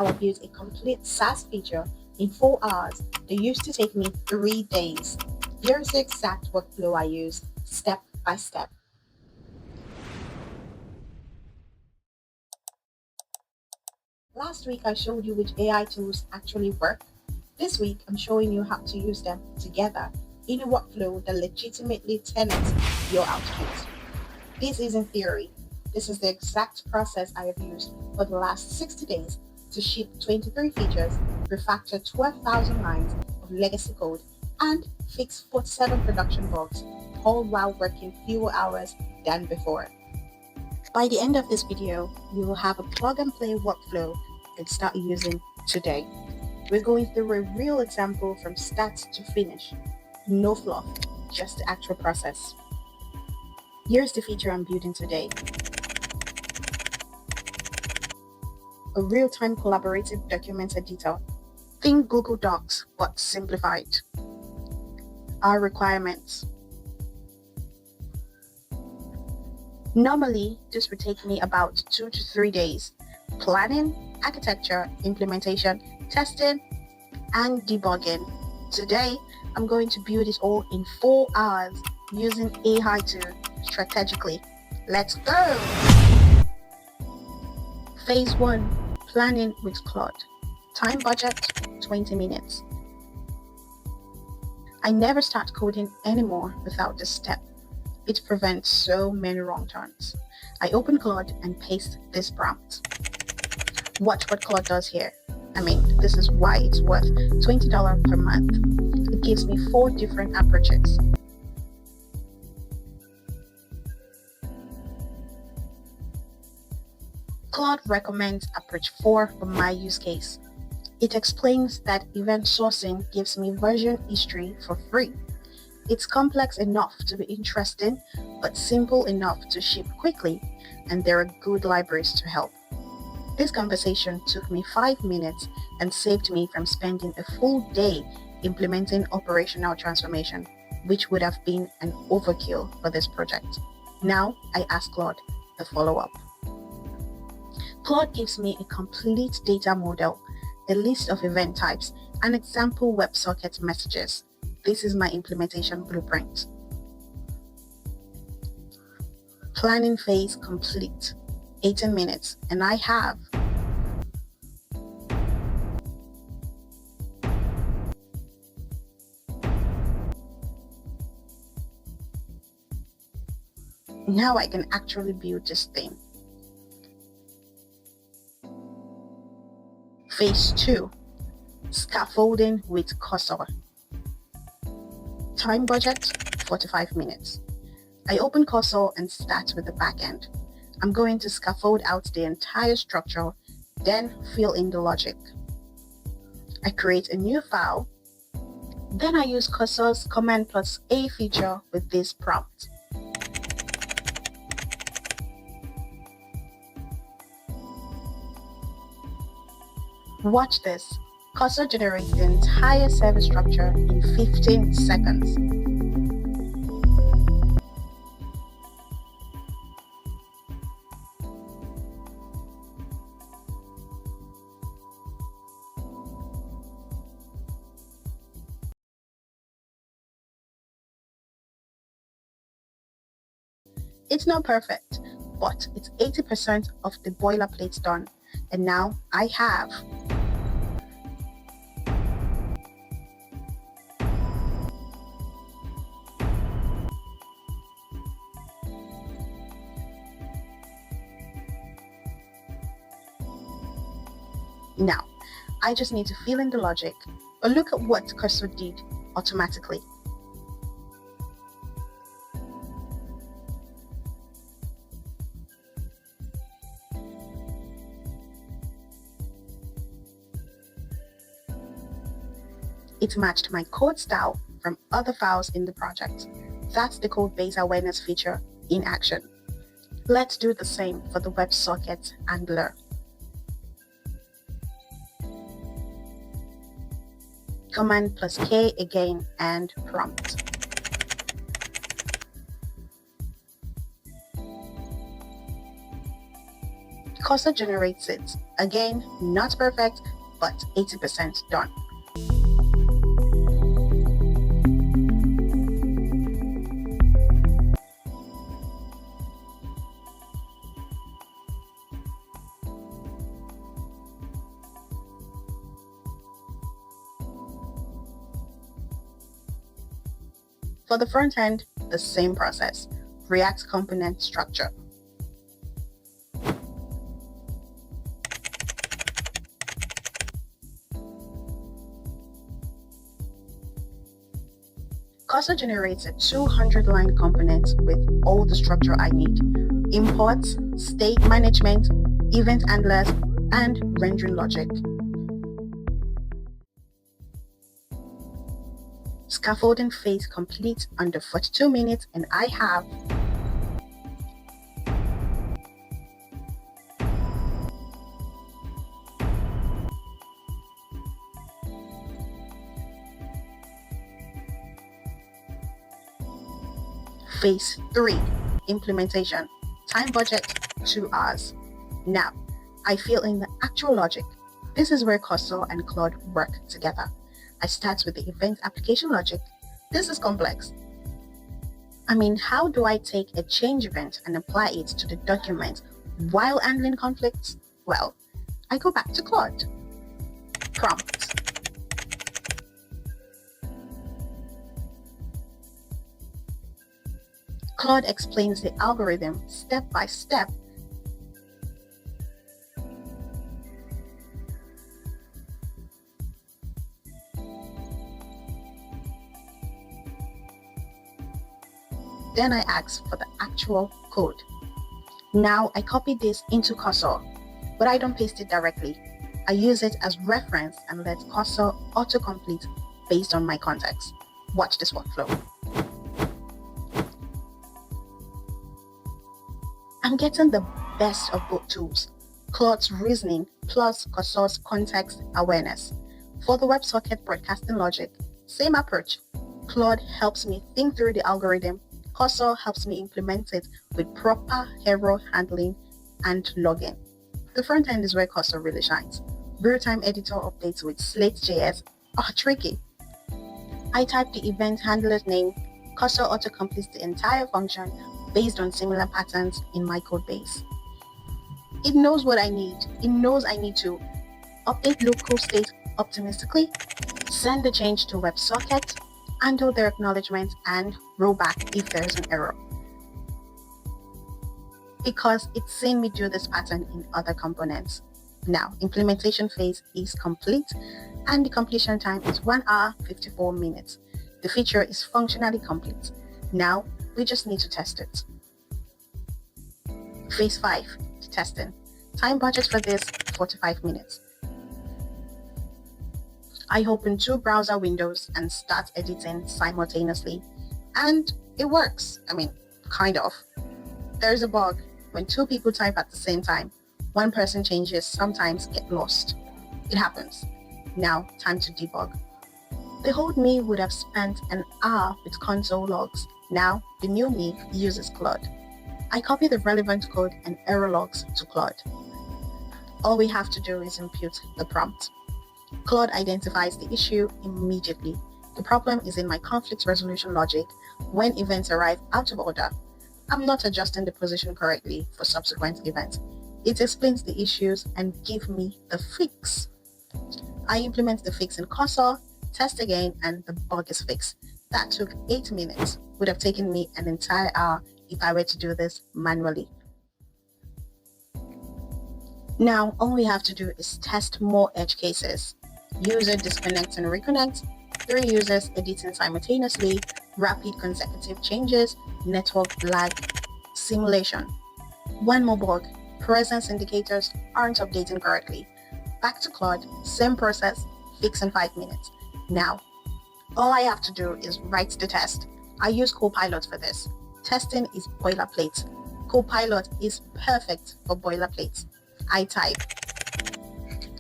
I built a complete SaaS feature in 4 hours that used to take me 3 days. Here's the exact workflow I use, step by step. Last week I showed you which AI tools actually work. This week I'm showing you how to use them together in a workflow that legitimately 10x your output. This isn't theory. This is the exact process I have used for the last 60 days to ship 23 features, refactor 12,000 lines of legacy code, and fix 47 production bugs, all while working fewer hours than before. By the end of this video, you will have a plug-and-play workflow you can start using today. We're going through a real example from start to finish. No fluff, just the actual process. Here's the feature I'm building today. A real-time collaborative document editor. Think Google Docs, but simplified. Our requirements. Normally, this would take me about 2 to 3 days. Planning, architecture, implementation, testing, and debugging. Today, I'm going to build it all in 4 hours using AI tool strategically. Let's go! Phase 1, planning with Claude. Time budget, 20 minutes. I never start coding anymore without this step. It prevents so many wrong turns. I open Claude and paste this prompt. Watch what Claude does here. This is why it's worth $20 per month. It gives me 4 different approaches. Claude recommends approach 4 for my use case. It explains that event sourcing gives me version history for free. It's complex enough to be interesting, but simple enough to ship quickly, and there are good libraries to help. This conversation took me 5 minutes and saved me from spending a full day implementing operational transformation, which would have been an overkill for this project. Now I ask Claude the follow-up. Claude gives me a complete data model, a list of event types, and example WebSockets messages. This is my implementation blueprint. Planning phase complete, 18 minutes, and I have now I can actually build this thing. Phase 2, scaffolding with cursor. Time budget, 45 minutes. I open Cursor and start with the backend. I'm going to scaffold out the entire structure, then fill in the logic. I create a new file. Then I use Cursor's Command+A feature with this prompt. Watch this. Cursor generates the entire service structure in 15 seconds. It's not perfect, but it's 80% of the boilerplate done. And now I have Now, I just need to fill in the logic, but look at what Cursor did automatically. It matched my code style from other files in the project. That's the code base awareness feature in action. Let's do the same for the WebSockets handler. Command+K again and prompt. Cursor generates it. Again, not perfect, but 80% done. For the front end, the same process. React component structure. Cursor generates a 200-line component with all the structure I need: imports, state management, event handlers, and rendering logic. Scaffolding phase complete under 42 minutes, and I have phase 3, implementation. Time budget 2 hours. Now, I fill in the actual logic. This is where Cursor and Claude work together. I start with the event application logic. This is complex. How do I take a change event and apply it to the document while handling conflicts? Well, I go back to Claude. Prompt. Claude explains the algorithm step by step. Then I ask for the actual code. Now I copy this into Cursor, but I don't paste it directly. I use it as reference and let Cursor autocomplete based on my context. Watch this workflow. I'm getting the best of both tools: Claude's reasoning plus Cursor's context awareness. For the WebSocket broadcasting logic, same approach. Claude helps me think through the algorithm. Cursor helps me implement it with proper error handling and logging. The front end is where Cursor really shines. Real-time editor updates with Slate.js are tricky. I type the event handler's name. Cursor autocompletes the entire function based on similar patterns in my code base. It knows what I need. It knows I need to update local state optimistically, send the change to WebSockets, handle their acknowledgement, and roll back if there's an error. Because it's seen me do this pattern in other components. Now, implementation phase is complete, and the completion time is 1 hour 54 minutes. The feature is functionally complete. Now, we just need to test it. Phase 5, testing. Time budget for this, 45 minutes. I open 2 browser windows and start editing simultaneously. And it works. Kind of. There's a bug. When 2 people type at the same time, one person changes sometimes get lost. It happens. Now, time to debug. The old me would have spent an hour with console logs. Now, the new me uses Claude. I copy the relevant code and error logs to Claude. All we have to do is input the prompt. Claude identifies the issue immediately. The problem is in my conflict resolution logic. When events arrive out of order, I'm not adjusting the position correctly for subsequent events. It explains the issues and gives me the fix. I implement the fix in Cursor, test again, and the bug is fixed. That took 8 minutes. Would have taken me an entire hour if I were to do this manually. Now, all we have to do is test more edge cases. User disconnect and reconnect, 3 users editing simultaneously, rapid consecutive changes, network lag, simulation. One more bug, presence indicators aren't updating correctly. Back to Claude, same process, fix in 5 minutes. Now, all I have to do is write the test. I use Copilot for this. Testing is boilerplate. Copilot is perfect for boilerplate. I type,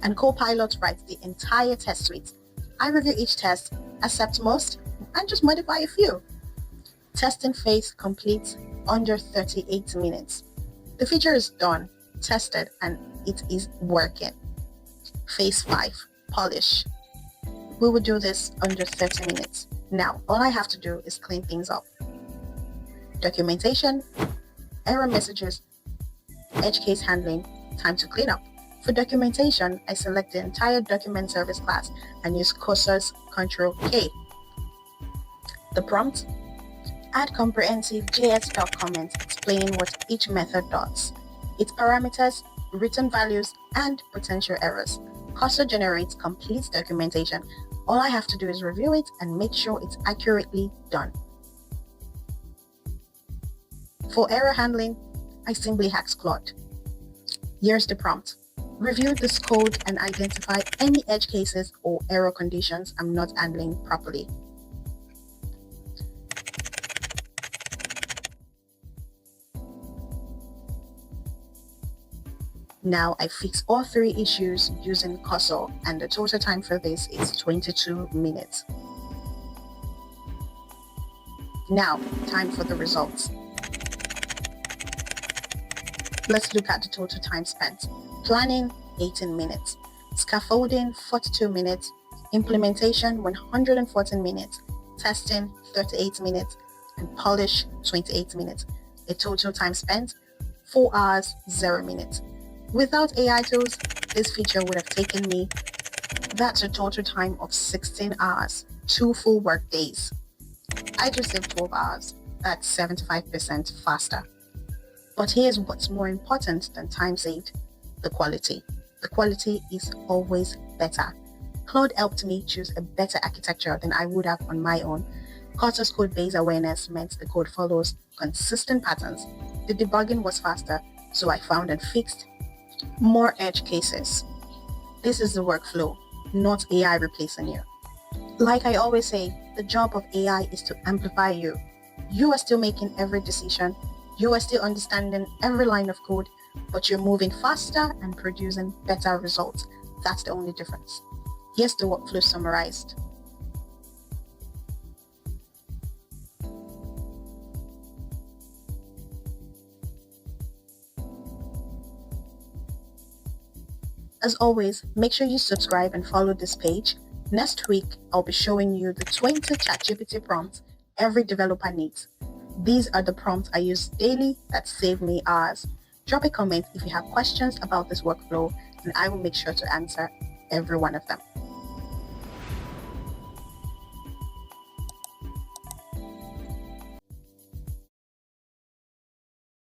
and Copilot writes the entire test suite. I review each test, accept most, and just modify a few. Testing phase complete under 38 minutes. The feature is done, tested, and it is working. Phase 5, polish. We will do this under 30 minutes. Now, all I have to do is clean things up. Documentation, error messages, edge case handling, time to clean up. For documentation, I select the entire document service class and use cursor's Ctrl K. The prompt, add comprehensive JS doc comments explaining what each method does, its parameters, written values, and potential errors. Cursor generates complete documentation. All I have to do is review it and make sure it's accurately done. For error handling, I simply ask Claude. Here's the prompt. Review this code and identify any edge cases or error conditions I'm not handling properly. Now I fix all 3 issues using cursor, and the total time for this is 22 minutes. Now, time for the results. Let's look at the total time spent. Planning, 18 minutes. Scaffolding, 42 minutes. Implementation, 114 minutes. Testing, 38 minutes. And polish, 28 minutes. A total time spent, 4 hours, 0 minutes. Without AI tools, this feature would have taken me, that's a total time of 16 hours, 2 full work days. I just saved 12 hours. That's 75% faster. But here's what's more important than time saved, the quality. The quality is always better. Claude helped me choose a better architecture than I would have on my own. Cursor's code-based awareness meant the code follows consistent patterns. The debugging was faster, so I found and fixed more edge cases. This is the workflow, not AI replacing you. Like I always say, the job of AI is to amplify you. You are still making every decision. You are still understanding every line of code, but you're moving faster and producing better results. That's the only difference. Here's the workflow summarized. As always, make sure you subscribe and follow this page. Next week, I'll be showing you the 20 ChatGPT prompts every developer needs. These are the prompts I use daily that save me hours. Drop a comment if you have questions about this workflow, and I will make sure to answer every one of them.